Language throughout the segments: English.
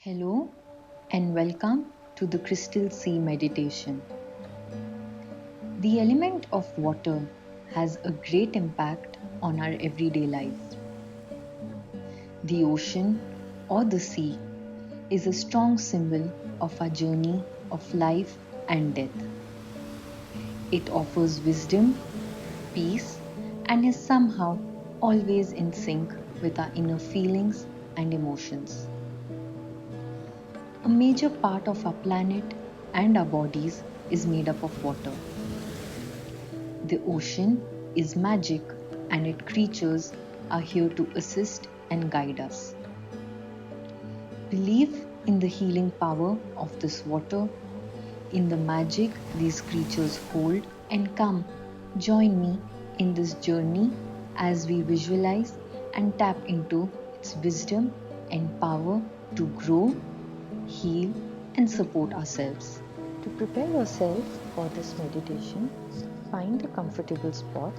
Hello and welcome to the Crystal Sea Meditation. The element of water has a great impact on our everyday life. The ocean or the sea is a strong symbol of our journey of life and death. It offers wisdom, peace, and is somehow always in sync with our inner feelings and emotions. A major part of our planet and our bodies is made up of water. The ocean is magic and its creatures are here to assist and guide us. Believe in the healing power of this water, in the magic these creatures hold, and come join me in this journey as we visualize and tap into its wisdom and power to grow, heal, and support ourselves. To prepare yourself for this meditation, find a comfortable spot.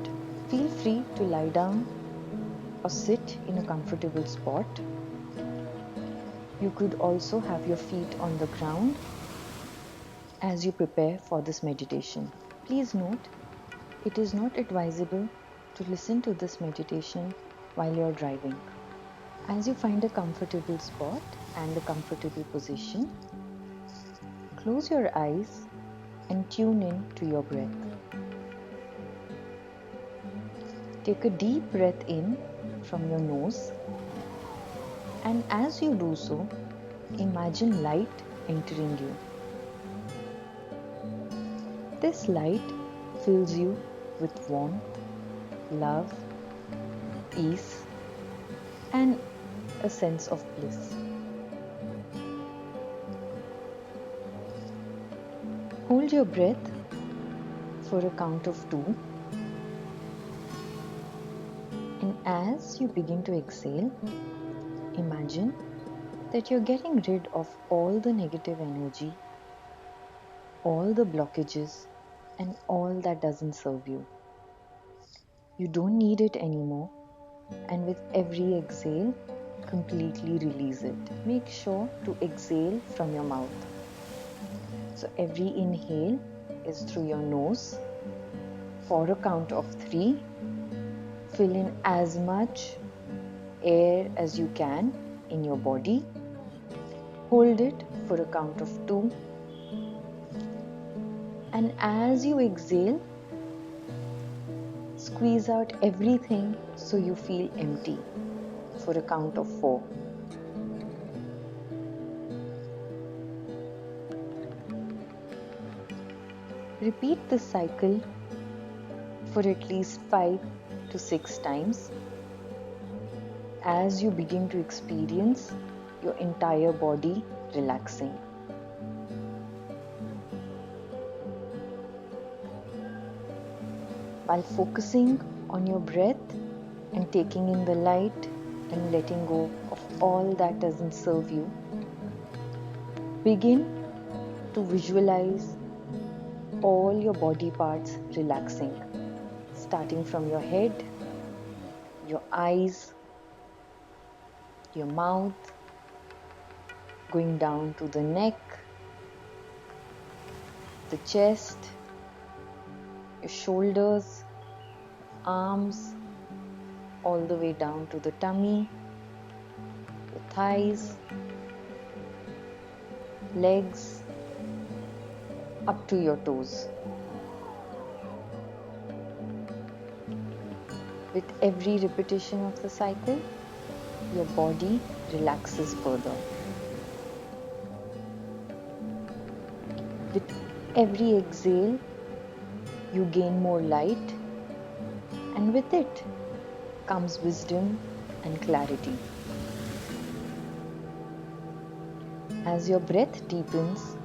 Feel free to lie down or sit in a comfortable spot. You could also have your feet on the ground as you prepare for this meditation. Please note, it is not advisable to listen to this meditation while you're driving. As you find a comfortable spot and a comfortable position, close your eyes and tune in to your breath. Take a deep breath in from your nose, and as you do so, imagine light entering you. This light fills you with warmth, love, peace, and a sense of bliss. Hold your breath for a count of 2, and as you begin to exhale, imagine that you're getting rid of all the negative energy, all the blockages, and all that doesn't serve you. You don't need it anymore, and with every exhale, completely release it. Make sure to exhale from your mouth. So every inhale is through your nose. For a count of 3, fill in as much air as you can in your body. Hold it for a count of 2. And as you exhale, squeeze out everything so you feel empty for a count of 4. Repeat this cycle for at least 5 to 6 times as you begin to experience your entire body relaxing. While focusing on your breath and taking in the light and letting go of all that doesn't serve you, begin to visualize all your body parts relaxing, starting from your head, your eyes, your mouth, going down to the neck, the chest, your shoulders, arms, all the way down to the tummy, your thighs, legs, up to your toes. With every repetition of the cycle, your body relaxes further. With every exhale, you gain more light, and with it comes wisdom and clarity. As your breath deepens,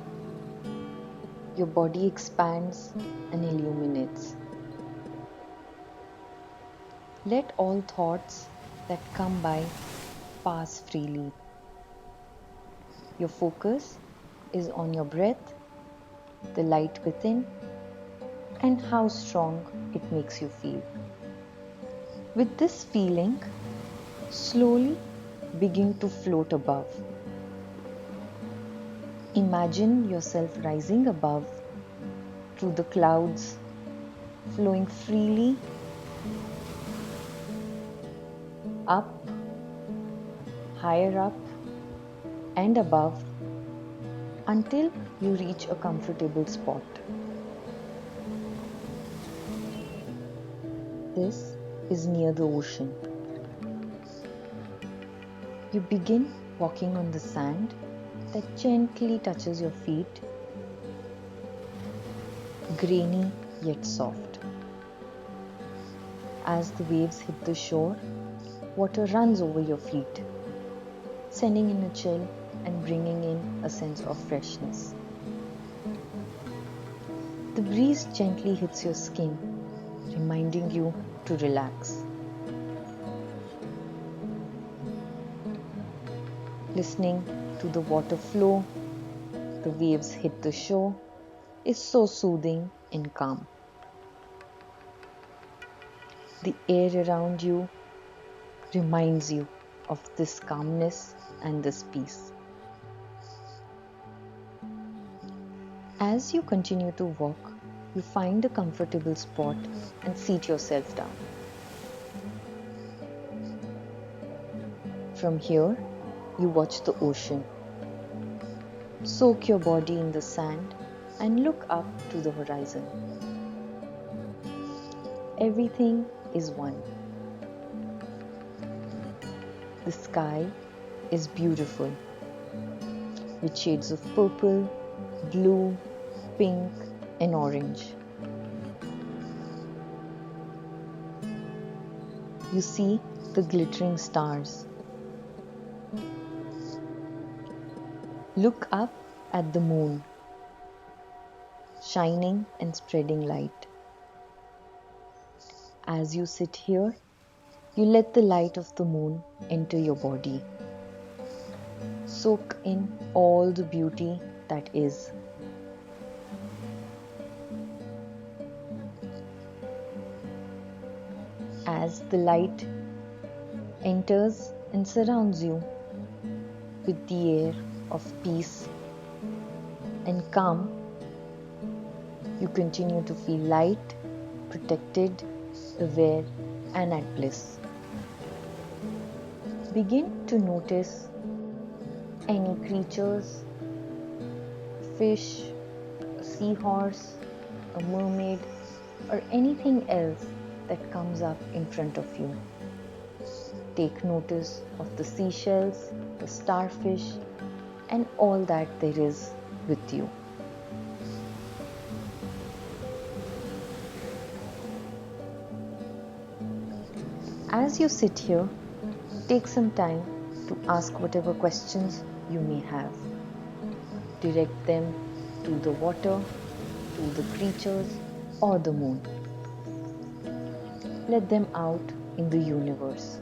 your body expands and illuminates. Let all thoughts that come by pass freely. Your focus is on your breath, the light within, and how strong it makes you feel. With this feeling, slowly begin to float above. Imagine yourself rising above through the clouds, flowing freely up, higher up, and above until you reach a comfortable spot. This is near the ocean. You begin walking on the sand that gently touches your feet, grainy yet soft. As the waves hit the shore, water runs over your feet, sending in a chill and bringing in a sense of freshness. The breeze gently hits your skin, reminding you to relax. Listening to the water flow, the waves hit the shore, is so soothing and calm. The air around you reminds you of this calmness and this peace. As you continue to walk, you find a comfortable spot and seat yourself down. From here, you watch the ocean. Soak your body in the sand and look up to the horizon. Everything is one. The sky is beautiful, with shades of purple, blue, pink, and orange. You see the glittering stars. Look up at the moon, shining and spreading light. As you sit here, you let the light of the moon enter your body. Soak in all the beauty that is. As the light enters and surrounds you with the air of peace and calm, you continue to feel light, protected, aware, and at bliss. Begin to notice any creatures, fish, a seahorse, a mermaid, or anything else that comes up in front of you. Take notice of the seashells, the starfish, and all that there is with you. As you sit here, take some time to ask whatever questions you may have. Direct them to the water, to the creatures, or the moon. Let them out in the universe.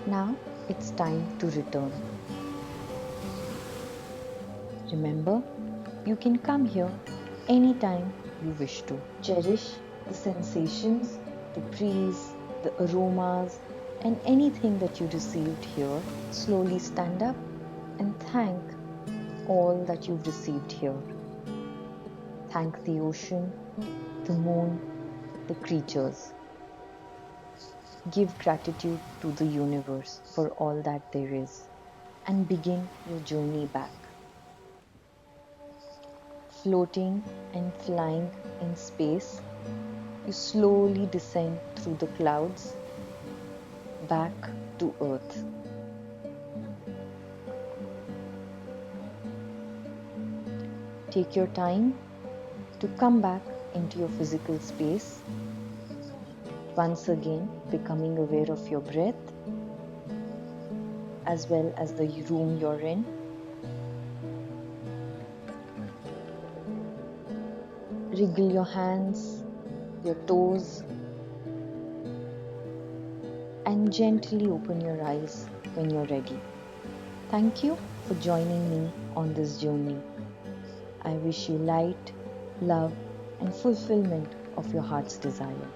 Now it's time to return. Remember, you can come here anytime you wish to. Cherish the sensations, the breeze, the aromas, and anything that you received here. Slowly stand up and thank all that you've received here. Thank the ocean, the moon, the creatures. Give gratitude to the universe for all that there is and begin your journey back. Floating and flying in space, you slowly descend through the clouds back to Earth. Take your time to come back into your physical space, once again becoming aware of your breath as well as the room you're in. Wriggle your hands, your toes, and gently open your eyes when you're ready. Thank you for joining me on this journey. I wish you light, love, and fulfillment of your heart's desire.